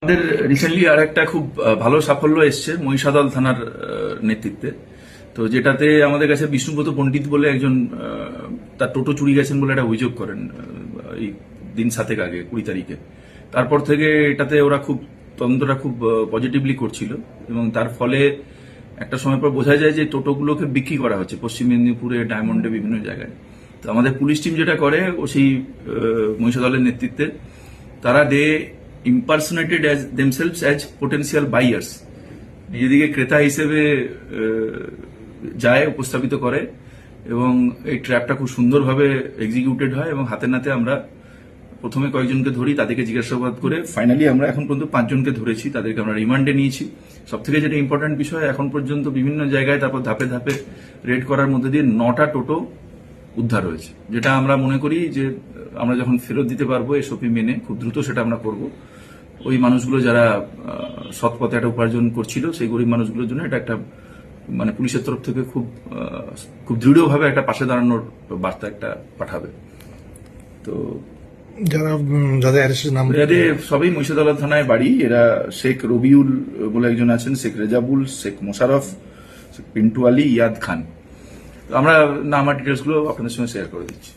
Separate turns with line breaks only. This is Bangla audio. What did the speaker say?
আমাদের রিসেন্টলি আর একটা খুব ভালো সাফল্য এসছে মহিষাদল থানার নেতৃত্বে। তো যেটাতে আমাদের কাছে বিষ্ণুব্রত পণ্ডিত বলে একজন তার টোটো চুরি গেছেন বলে একটা অভিযোগ করেন এই দিন 7 আগে 20 তারিখে। তারপর থেকে এটাতে ওরা খুব তদন্তটা খুব পজিটিভলি করছিল এবং তার ফলে একটা সময় পর বোঝা যায় যে টোটোগুলোকে বিক্রি করা হচ্ছে পশ্চিম মেদিনীপুরে, ডায়মন্ডে, বিভিন্ন জায়গায়। তো আমাদের পুলিশ টিম যেটা করে ও সেই মহিষাদলের নেতৃত্বে তারা impersonated as themselves as potential buyers, নিজেদিকে ক্রেতা হিসেবে যায়, উপস্থাপিত করে এবং এই ট্র্যাপটা খুব সুন্দরভাবে এক্সিকিউটেড হয় এবং হাতে নাতে আমরা প্রথমে কয়েকজনকে ধরি, তাদেরকে জিজ্ঞাসাবাদ করে ফাইনালি আমরা এখন পর্যন্ত 5 জনকে ধরেছি, তাদেরকে আমরা রিমান্ডে নিয়েছি। সব থেকে যেটা ইম্পর্টেন্ট বিষয়, এখন পর্যন্ত বিভিন্ন জায়গায় তারপর ধাপে ধাপে রেড করার মধ্যে দিয়ে 9টা টোটো উদ্ধার হয়েছে, যেটা আমরা মনে করি যে আমরা যখন ফেরত দিতে পারবো এসওপি মেনে খুব দ্রুত সেটা আমরা করব। ওই মানুষগুলো যারা সৎ পথে একটা উপার্জন করছিল, সেই গরিব মানুষগুলোর জন্য এটা একটা মানে পুলিশের তরফ থেকে খুব দৃঢ়ভাবে একটা পাশে দাঁড়ানোর বার্তা একটা পাঠাবে। তো
যাদের
সবই মহিষাদল থানায় বাড়ি। এরা শেখ রবিউল বলে একজন আছেন, শেখ রেজাবুল, শেখ মোশারফ, শেখ পিন্টু আলী, ইয়াদ খান। আমরা নাম আর ডিটেলস গুলো আপনাদের সঙ্গে শেয়ার করে দিচ্ছি।